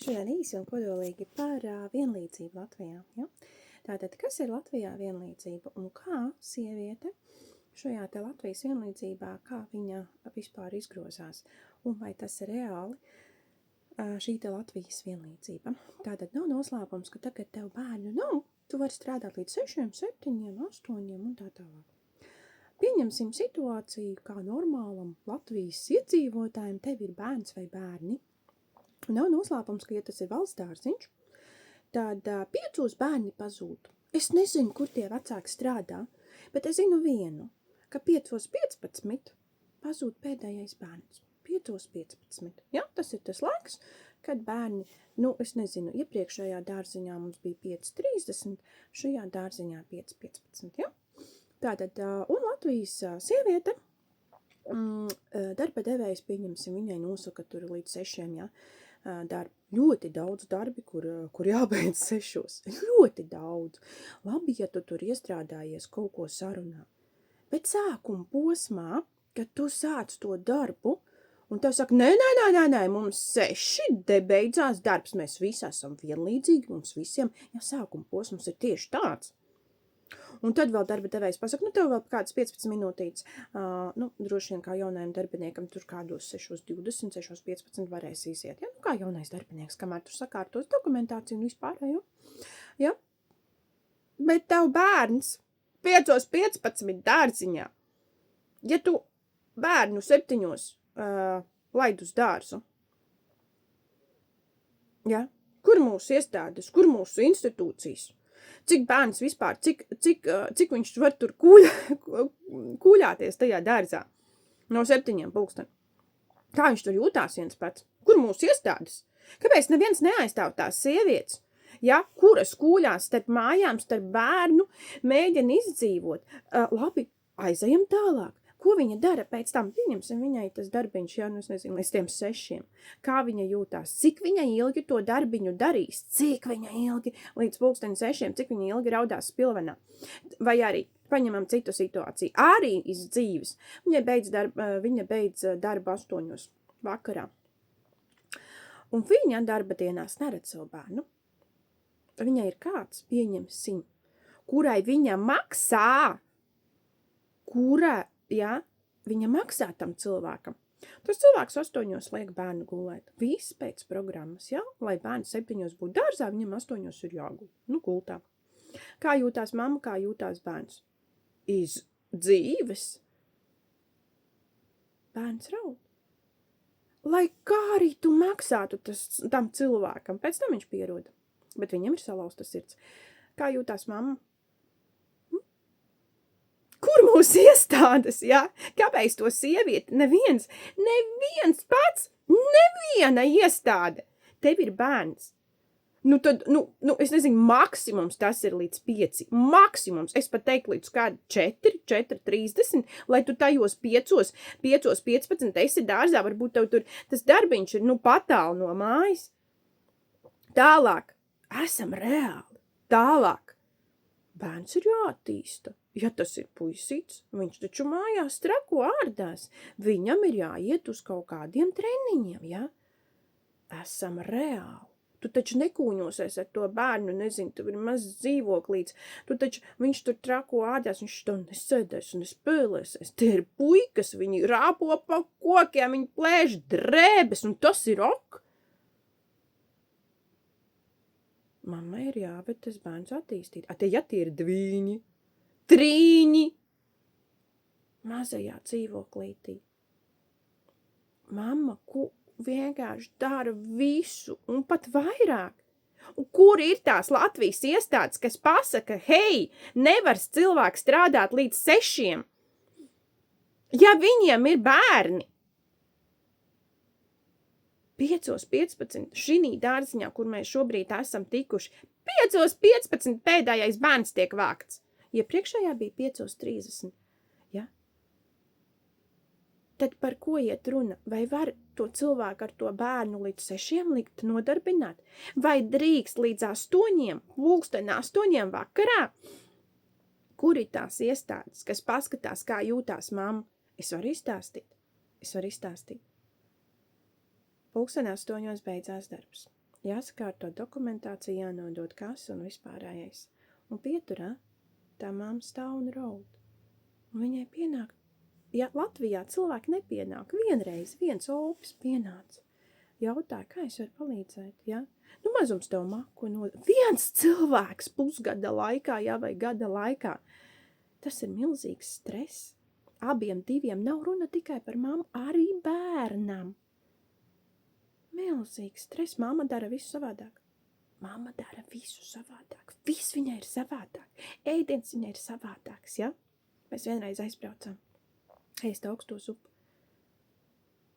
Šodien īsi un kodolīgi par vienlīdzību Latvijā. Ja? Tātad, kas ir Latvijā vienlīdzība un kā sieviete šajā te Latvijas vienlīdzībā, kā viņa vispār izgrozās un vai tas ir reāli šī te Latvijas vienlīdzība. Tātad nav noslēpums, ka tagad tev bērnu nav, tu vari strādāt līdz 6, 7, 8 un tā tālāk. Pieņemsim situāciju, kā normālam Latvijas iedzīvotājiem tev ir bērns vai bērni. Nav noslēpums, ka, ja tas ir valsts dārziņš, tad 5 bērni pazūd. Es nezinu, kur tie vecāki strādā, bet es zinu vienu, ka 5:15 pazūd pēdējais bērns. 5:15. Ja? Tas ir tas laiks, kad bērni, es nezinu, iepriekšējā dārziņā mums bija 5:30, šajā dārziņā 5:15. Ja? Tātad, un Latvijas sieviete, darba devējs, pieņemsim, viņai nosaka tur līdz 6, ja? Ļoti daudz darbi, kur jābeidz 6. Ļoti daudz. Labi, ja tu tur iestrādājies kaut ko sarunā. Bet sākuma posmā, kad tu sāc to darbu, un tev saka, nē, mums 6, beidzās darbs, mēs visi esam vienlīdzīgi, mums visiem, ja sākuma posms ir tieši tāds. Un tad vēl darba devējs pasaka, tev vēl kādas 15 minūtītes, droši vien kā jaunajam darbiniekam tur kādos 6:20, 6:15 varēs iziet. Ja? Kā jaunais darbinieks, kamēr tu sakārtos dokumentāciju un vispārējo. Ja? Bet tev bērns 5:15 dārziņā, ja tu bērnu 7 laid uz dārzu, ja? Kur mūsu iestādes, kur mūsu institūcijas? Cik bērns vispār, cik viņš var tur kūļāties tajā dārzā no 7 pulksten? Kā viņš tur jūtās viens pats? Kur mūsu iestādes? Kāpēc neviens neaizstāv tās sievietes, ja, kuras kūļās starp mājām, starp bērnu, mēģina izdzīvot? Labi, aizejam tālāk. Ko viņa dara pēc tam? Pieņemsim viņai tas darbiņš, es nezinu, līdz tiem 6. Kā viņa jūtās? Cik viņa ilgi to darbiņu darīs? Cik viņa ilgi līdz pulksten 6? Cik viņa ilgi raudās spilvenā? Vai arī, paņemam citu situāciju, arī iz dzīves. Viņa beidz darbu 8 vakarā. Un viņa darba dienās neredz savu bērnu. Viņai ir kāds, pieņemsim, kurai viņa maksā, ja, viņa maksā tam cilvēkam. Tas cilvēks 8 liek bērnu gulēt. Viss pēc programmas, ja? Lai bērns 7 būtu dārzā, viņam 8 ir jāgul. Gultā. Kā jūtās mamma, kā jūtās bērns? Iz dzīves. Bērns raud. Lai kā arī tu maksātu tam cilvēkam, pēc tam viņš pieroda. Bet viņam ir salauzta sirds. Kā jūtās mamma? Kur mūsu iestādes, ja? Kāpēc to sievieti? Neviens pats, neviena iestāde. Tev ir bērns. Tad, es nezinu, maksimums tas ir līdz 5. Maksimums, es pat teiktu līdz kādu 4:30, lai tu tajos 5:15 esi dārzā, varbūt tev tur tas darbiņš ir, patālu no mājas. Tālāk, esam reāli. Tālāk, bērns ir jāattīsta. Ja tas ir puisīts, viņš taču mājās trako ārdās. Viņam ir jāiet uz kaut kādiem treniņiem, ja? Esam reāli. Tu taču nekūņosies ar to bērnu, nezinu, tev ir mazs dzīvoklīts. Viņš tur trako ārdās, viņš to nesēdēs un nespēlēsies. Tie ir puikas, viņi rāpo pa kokiem, viņi plēš drēbes, un tas ir ok. Mammai ir jāved tas bērns attīstīt. Ja tie ir dvīņi, trīņi, mazajā dzīvoklītī. Mamma vienkārši dara visu un pat vairāk. Un kur ir tās Latvijas iestādes, kas pasaka, hei, nevar cilvēks strādāt līdz 6, ja viņiem ir bērni? 5:15 šī dārziņā, kur mēs šobrīd esam tikuši, 5:15 pēdējais bērns tiek vākts. Iepriekšējā bija 5:30. Ja? Tad par ko iet runa? Vai var to cilvēku ar to bērnu līdz 6 likt nodarbināt? Vai drīkst līdz 8, pulksten 8 vakarā? Kur ir tās iestādes, kas paskatās, kā jūtās mamma? Es varu izstāstīt. Pulksten 8 beidzās darbs. jāsakārto dokumentācija, jānodod kasa un vispārējais. Un pieturā tā mamma stāv un raud. Un viņai pienāk, ja Latvijā cilvēki nepienāk, vienreiz viens opis pienāca. Jautāja, kā es varu palīdzēt, ja? Nu, mazums tev maku viens cilvēks pusgada laikā, vai gada laikā. Tas ir milzīgs stress. Abiem diviem nav runa tikai par mammu, arī bērnam. Milzīgs stress. Mamma dara visu savādāk. Mamma dara visu savādāk. Viss viņai ir savādāk. Ēdiens viņai ir savādāks, ja? Mēs vienreiz aizbraucam ēst augsto zupu.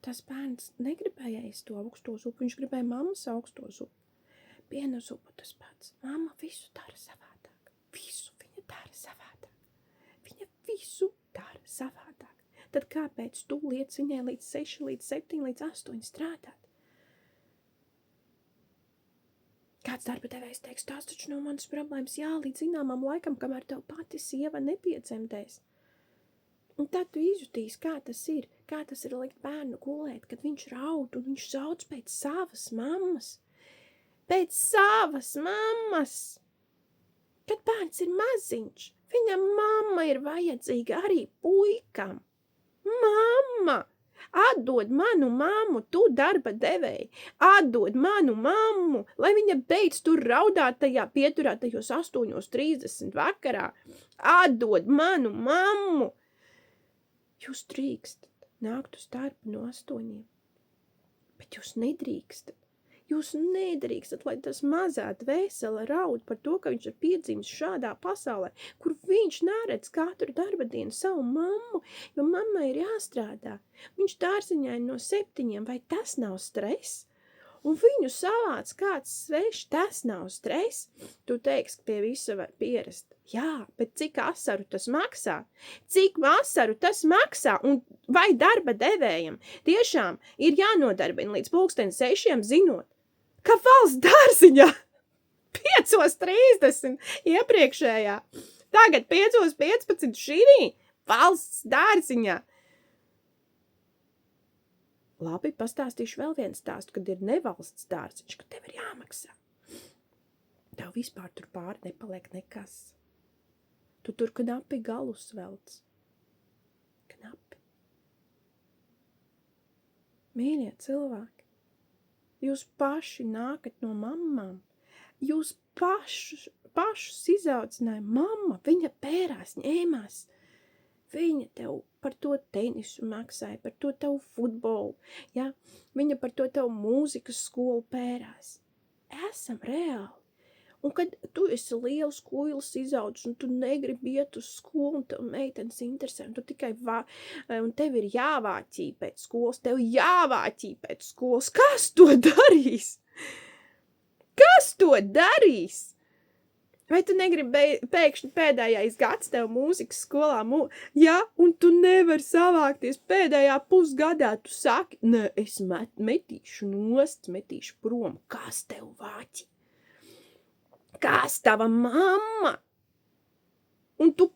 Tas bērns negribēja ēst to augsto zupu, viņš gribēja mammas augsto zupu. Piena zupu tas pats. Mamma visu dara savādāk. Visu viņa dara savādāk. Viņa visu dara savādāk. Tad kāpēc tu liec viņai līdz 6, līdz 7, līdz 8 strādāt? Kāds darba devējs teiks, tās taču nav manas problēmas, jā, līdz zināmam laikam, kamēr tev pati sieva nepiedzemdēs. Un tad tu izjutīsi, kā tas ir likt bērnu gulēt, kad viņš raud un viņš sauc pēc savas mammas. Pēc savas mammas! Kad bērns ir maziņš, viņam mamma ir vajadzīga arī puikam. Mamma! Atdod manu mammu, tu darba devēji. Atdod manu mammu, lai viņa beidz tur raudāt tajā pieturā tajos 8:30 vakarā. Atdod manu mammu! Jūs drīkstat nākt uz darbu no 8, bet jūs nedrīkstat. Jūs nedrīkstat, lai tas mazā dvēsele raud par to, ka viņš ir piedzimis šādā pasaulē, kur viņš neredz katru darba dienu savu mammu, jo mammai ir jāstrādā. Viņš dārziņai no 7, vai tas nav stress? Un viņu savāc kāds svešs, tas nav stress. Tu teiksi, ka pie visa var pierast. Jā, bet cik asaru tas maksā? Cik asaru tas maksā? Un vai darba devējam tiešām ir jānodarbina līdz 6:00, zinot, ka valsts dārziņā 5:30 iepriekšējā, tagad 5:15 šī valsts dārziņā. Labi, pastāstīšu vēl vienu stāstu, kad ir nevalsts dārziņš, ka tev ir jāmaksā. Tev vispār tur pāri nepaliek nekas. Tu tur knapi galus velc. Knapi. Mīļie cilvēki, jūs paši nākat no mammām. Jūs pašus izaudzināja mamma, viņa pērās, ņēmās. Viņa tev par to tenisu maksāja, par to tev futbolu, ja? Viņa par to tev mūzikas skolu pērās. Esam reāli. Un kad tu esi liels kuilis izaudzis un tu negribi iet uz skolu un tev meitenes interesē, un tu tikai un tev ir jāvāķī pēc skolas, kas to darīs? Kas to darīs? Vai tu negribi pēkšņi pēdējais gads tev mūzikas skolā, ja, un tu nevari savākties pēdējā pusgadā, tu saki, nē, es metīšu nost, metīšu prom, kas tev vāķi? Kas tava mamma? Un tu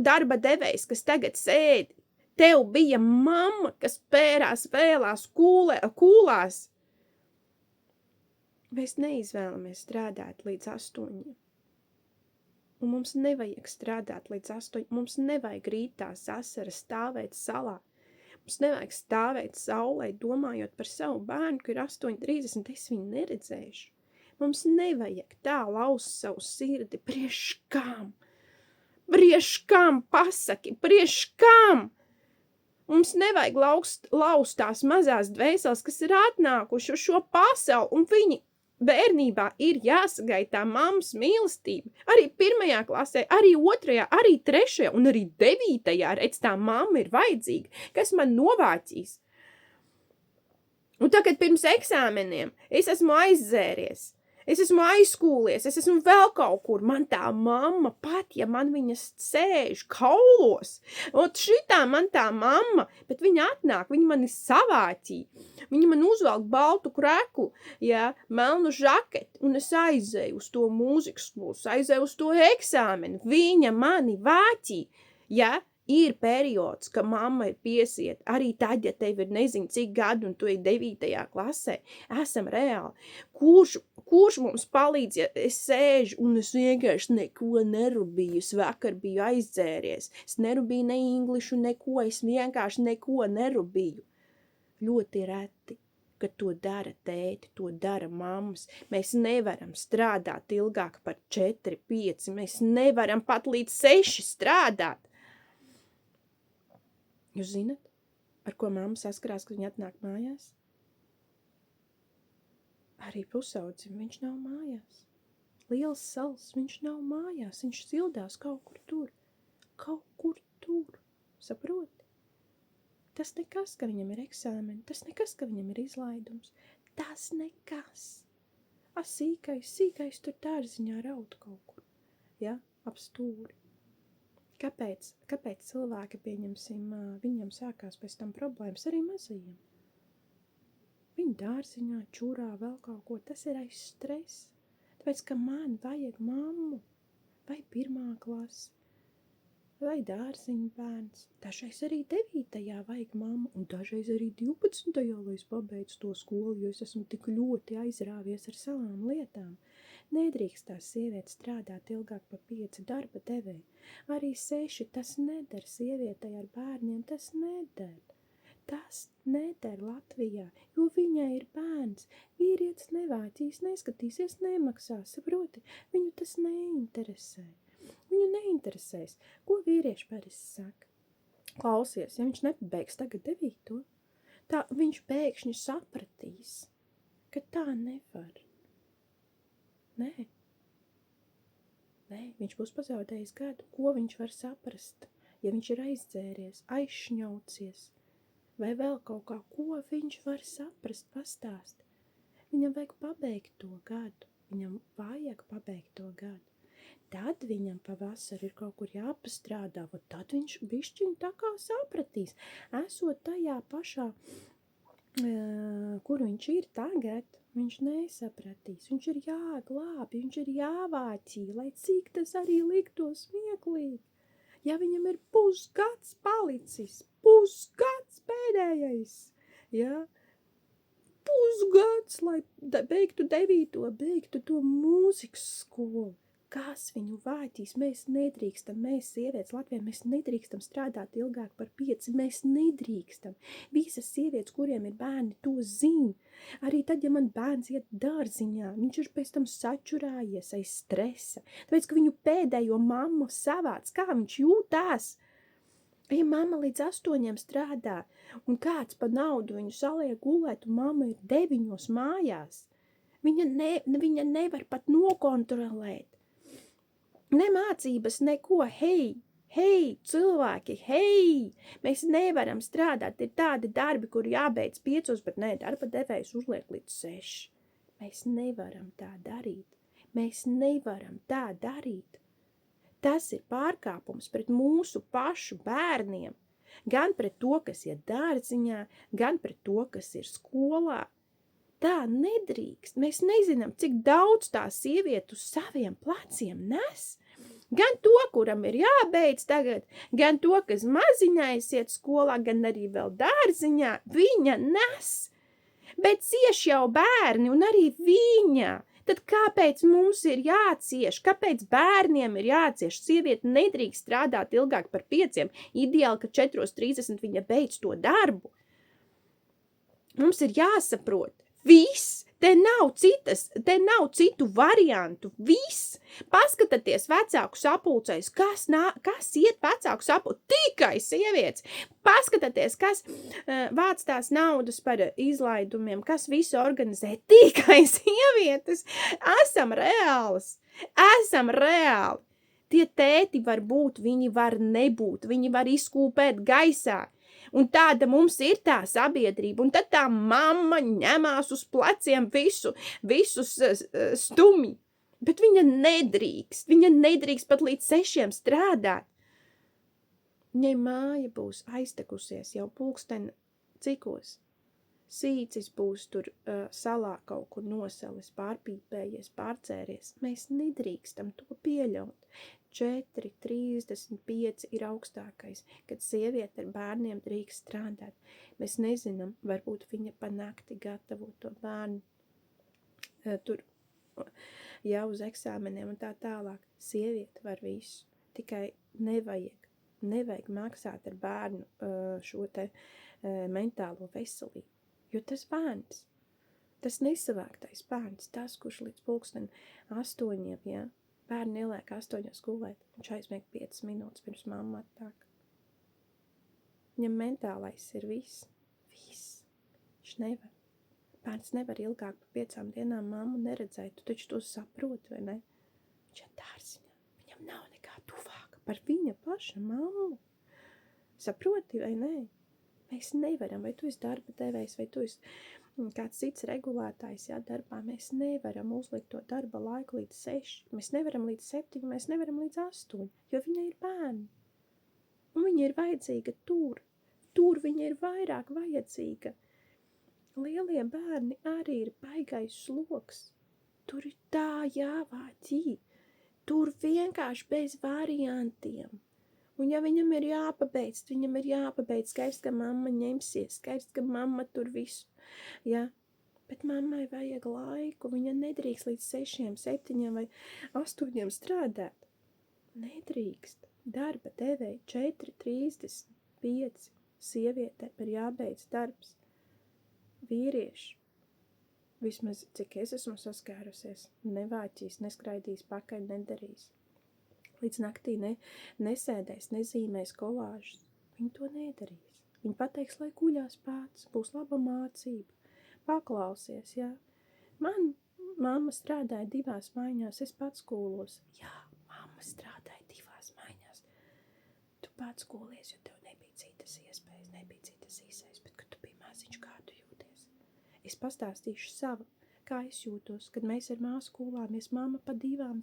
darba devējs, kas tagad sēdi, tev bija mamma, kas pērās vēlās kūlās. Mēs neizvēlamies strādāt līdz 8. Un mums nevajag strādāt līdz 8, mums nevajag rītās asaras stāvēt salā. Mums nevajag stāvēt saulē, domājot par savu bērnu, ka ir 8:30, es viņu neredzēšu. Mums nevajag tā laust savu sirdi, prieš kam? Prieš kam, pasaki, prieš kam? Mums nevajag laust tās mazās dvēseles, kas ir atnākuši uz šo pasauli, un viņi bērnībā ir jāsagaitā mammas mīlestība. Arī 1. klasē, arī 2., arī 3. un arī 9. redz tā mamma ir vajadzīga, kas man novāķīs. Un tagad pirms eksāmeniem es esmu aizzēries, es esmu aizskūlies, es esmu vēl kaut kur, man tā mamma pat, ja man viņas sēž kaulos, un šitā man tā mamma, bet viņa atnāk, viņa mani savāķī, viņa man uzvelk baltu kreklu, ja, melnu žaketi, un es aizēju uz to mūzikas skolu, aizēju uz to eksāmeni, viņa mani vāķī, ja, Ir periods, ka mamma ir piesiet, arī tad, ja tev ir nezinu cik gadu un tu ir 9. klasē, esam reāli. Kurš mums palīdz, ja es sēžu un es vienkārši neko nerubīju, es vakar biju aizdzēries, es nerubīju ne Englišu, neko, es vienkārši neko nerubīju. Ļoti reti, kad to dara tēti, to dara mammas. Mēs nevaram strādāt ilgāk par 4, 5, mēs nevaram pat līdz 6 strādāt. Jūs zinat, ar ko mamma saskarās, kad viņa atnāk mājās? Arī pusaudzim viņš nav mājās. Liels sals, viņš nav mājās, viņš sildās kaut kur tur. Saproti? Tas nekas, ka viņam ir eksāmeni, tas nekas, ka viņam ir izlaidums, tas nekas. Sīkais tur dārziņā raud kaut kur, ja, ap stūri. Kāpēc cilvēki, pieņemsim, viņam sākās pēc tam problēmas arī mazajiem? Viņi dārziņā, čurā, vēl kaut ko, tas ir aiz stresa. Tāpēc, ka man vajag mammu, vai 1. klase, vai dārziņa bērns. Dažreiz arī 9. vajag mammu, un dažreiz arī 12. lai es pabeidzu to skolu, jo es esmu tik ļoti aizrāvies ar savām lietām. Nedrīkst tās sievietes strādāt ilgāk par 5 darba devēji. Arī 6 tas neder sievietei ar bērniem, tas neder. Tas neder Latvijā, jo viņai ir bērns. Vīrietis nevācīs, neskatīsies, nemaksās, saproti? Viņu tas neinteresē. Viņu neinteresēs. Ko vīrieši parasti saka? Klausies, ja viņš nepabeigs tagad 9, tā viņš pēkšņi sapratīs, ka tā nevar. Nē, viņš būs pazaudējis gadu. Ko viņš var saprast, ja viņš ir aizdzēries, aizšņaucies, vai vēl kaut kā, ko viņš var saprast, pastāst? Viņam vajag pabeigt to gadu. Tad viņam pavasari ir kaut kur jāpastrādā, un tad viņš bišķiņ tā kā sapratīs. Esot tajā pašā, kur viņš ir tagad, viņš nesapratīs, viņš ir jāglābi, viņš ir jāvācī, lai cik tas arī liktos smieklīgi. Ja viņam ir pusgads palicis, pusgads pēdējais, ja, pusgads, lai beigtu 9, beigtu to mūzikas skolu. Kas viņu vāķīs? Mēs nedrīkstam, mēs sievietes Latvijā, mēs nedrīkstam strādāt ilgāk par 5, mēs nedrīkstam. Visas sievietes, kuriem ir bērni, to zina. Arī tad, ja man bērns iet dārziņā, viņš ir pēc tam sačurājies aiz stresa, tāpēc, ka viņu pēdējo mammu savāc, kā viņš jūtās. Ja mamma līdz 8 strādā, un kāds pa naudu viņu saliek gulēt, un mamma ir 9 mājās, viņa nevar pat nokontrolēt. Ne mācības, neko, hei, cilvēki, mēs nevaram strādāt, ir tādi darbi, kur jābeidz 5, bet nē, darba devējs uzliek līdz 6. Mēs nevaram tā darīt. Tas ir pārkāpums pret mūsu pašu bērniem, gan pret to, kas ir dārziņā, gan pret to, kas ir skolā. Tā nedrīkst. Mēs nezinām, cik daudz tā sieviete uz saviem pleciem nes. Gan to, kuram ir jābeidz tagad, gan to, kas maziņais iet skolā, gan arī vēl dārziņā, viņa nes. Bet cieš jau bērni un arī viņa. Tad kāpēc mums ir jācieš? Kāpēc bērniem ir jācieš? Sieviete nedrīkst strādāt ilgāk par 5. Ideāli, ka 4:30 viņa beidz to darbu. Mums ir jāsaprot. Viss, te nav citu variantu, viss. Paskatieties vecāku sapulcēs, kas iet vecāku sapulcēs, tikai sievietes. Paskatieties, kas vāc tās naudas par izlaidumiem, kas visu organizē, tikai sievietes. Esam reāli. Tie tēti var būt, viņi var nebūt, viņi var izkūpēt gaisā. Un tāda mums ir tā sabiedrība, un tad tā mamma ņemās uz pleciem visus stumi. Bet viņa nedrīkst pat līdz 6 strādāt. Viņai māja būs aiztekusies jau pulksten cikos. Sīcis būs tur salā kaut kur nosalis, pārpīpējies, pārcēries. Mēs nedrīkstam to pieļaut. 35 ir augstākais, kad sieviete ar bērniem drīkst strādāt. Mēs nezinām, varbūt viņa pa nakti gatavo to bērnu tur jau uz eksāmeniem un tā tālāk. Sieviete var visu, tikai nevajag maksāt ar bērnu šo te mentālo veselību, jo tas bērns, tas nesavāktais bērns, tas, kurš līdz 8:00, ja, bērni ieliek 8:00 gulēt, viņš aizmieg 5 minūtes pirms mamma atnāk. Viņam mentālais ir viss. Viņš nevar. Bērns nevar ilgāk par 5 dienām mammu neredzēt, tu taču to saproti, vai ne? Viņš ir dārziņā, viņam nav nekā tuvāka par viņa paša mammu. Saproti, vai ne? Mēs nevaram, vai tu esi darba devējs, vai tu esi kāds cits regulētājs, jā, darbā, mēs nevaram uzlikt to darba laiku līdz 6, mēs nevaram līdz 7, mēs nevaram līdz 8, jo viņa ir bērni. Un viņa ir vajadzīga tur viņa ir vairāk vajadzīga. Lielie bērni arī ir baigais sloks. Tur ir tā jāvāķī. Tur vienkārši bez variantiem. Un ja viņam ir jāpabeidz, skaidrs, ka mamma ņemsies, skaidrs, ka mamma tur visu. Ja? Bet mammai vajag laiku, viņa nedrīkst līdz 6, 7 vai 8 strādāt. Nedrīkst. Darba devēja 4:35. Sievietē ir jābeidz darbs. Vīrieši, vismaz cik es esmu saskārusies, nevāķīs, neskraidīs pakaļ, nedarīs. Līdz naktī nesēdēs, nezīmēs kolāžas. Viņi to nedarīs. Viņi pateiks, lai guļās pats, būs laba mācība. Paklausies, jā. Man mamma strādāja 2 maiņās, es pats skūlos. Jā, mamma strādāja 2 maiņās. Tu pats skūlies, jo tev nebija citas iespējas, nebija citas īsais, bet kad tu biji maziņš, kā tu jūties. Es pastāstīšu savu, kā es jūtos, kad mēs ar māsu kūlāmies, mamma pa 2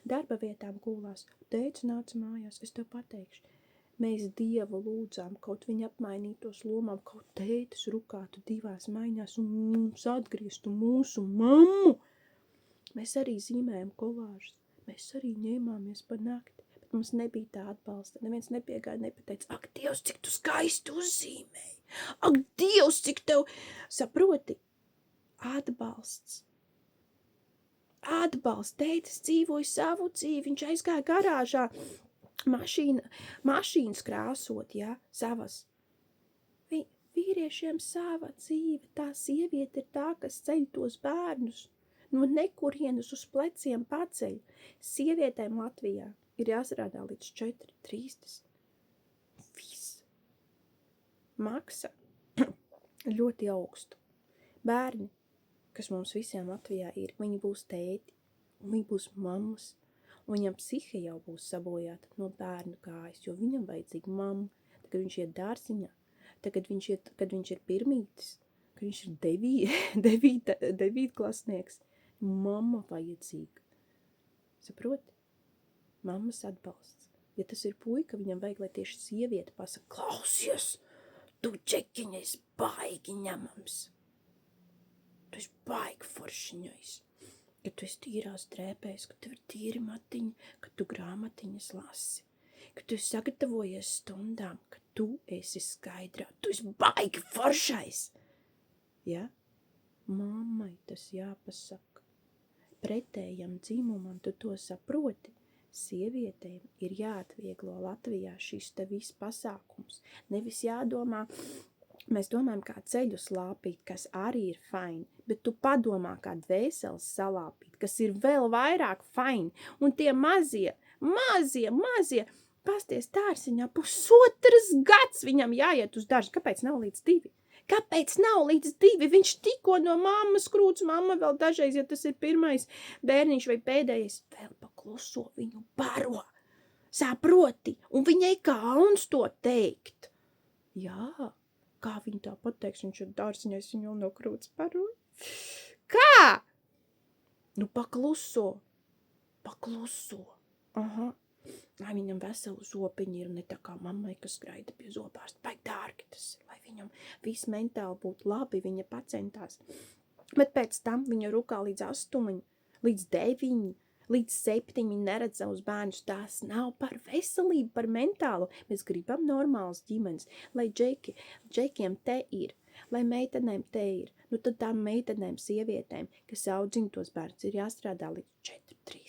darba vietām kūlās. Tētis nāca mājās, es tev pateikšu. Mēs Dievu lūdzām, kaut viņi apmainītos lomām, kaut tētis rukātu 2 maiņās un mums atgrieztu mūsu mammu. Mēs arī zīmējam kolāžas, mēs arī ņēmāmies pa nakti, bet mums nebija tā atbalsta. Neviens nepiegāja, nepateica, ak, Dievs, cik tu skaisti uzzīmēji. Ak, Dievs, cik tev, saproti, atbalsts. Tētis dzīvoja savu dzīvi, viņš aizgāja garāžā, mašīnas krāsot, jā, savas. Vīriešiem sava dzīve, tā sieviete ir tā, kas ceļ tos bērnus, no nekurienes uz pleciem paceļ. Sievietēm Latvijā ir jāstrādā līdz 4:30. Viss. Maksa ļoti augstu. Bērni, kas mums visiem Latvijā ir, viņi būs tēti, un viņi būs mammas. Un viņam psihe jau būs sabojāta no bērnu kājas, jo viņam vajadzīga mamma, kad viņš iet dārziņā, kad viņš ir pirmītis, kad viņš ir 9. klasnieks. Mamma vajadzīga. Saproti? Mammas atbalsts. Ja tas ir puika, viņam vajag, lai tieši sieviete pasaka, klausies, tu čekiņa esi baigi ņemams. Tu esi baigi foršiņais. Ka tu esi tīrās drēpēs, ka tev ir tīri matiņi, ka tu grāmatiņas lasi, ka tu esi sagatavojies stundām, ka tu esi skaidrā, tu esi baigi foršais. Ja? Mammai tas jāpasaka. Pretējam dzimumam tu to saproti. Sievietēm ir jāatvieglo Latvijā šis te viss pasākums. Nevis jādomā, mēs domājam, kā ceļu slāpīt, kas arī ir fine, bet tu padomā, kā dvēseles salāpīt, kas ir vēl vairāk fine. Un tie mazie, pasties dārziņā, 1,5 gads viņam jāiet uz dārzu. Kāpēc nav līdz 2? Kāpēc nav līdz 2? Viņš tikko no mammas krūts, mamma vēl dažreiz, ja tas ir pirmais bērniņš vai pēdējais, vēl pakluso viņu baro. Saproti, un viņai kauns to teikt. Jā. Kā viņa tā pateiks, viņš ir dārziņais, viņa jau no krūts paroja. Kā? Nu, pakluso. Aha. Lai viņam veselu zopiņu ir, ne tā kā mammai, kas skraida pie zobārsta. Baigi dārgi tas ir, lai viņam viss mentāli būtu labi, viņa pacentās. Bet pēc tam viņa rukā līdz 8, līdz 9, līdz 7 viņi neredz savus bērnus. Tas nav par veselību, par mentālu. Mēs gribam normālas ģimenes, lai džekiem te ir, lai meitenēm te ir. Nu tad tām meitenēm, sievietēm, kas audzina tos bērnus, ir jāstrādā līdz 4,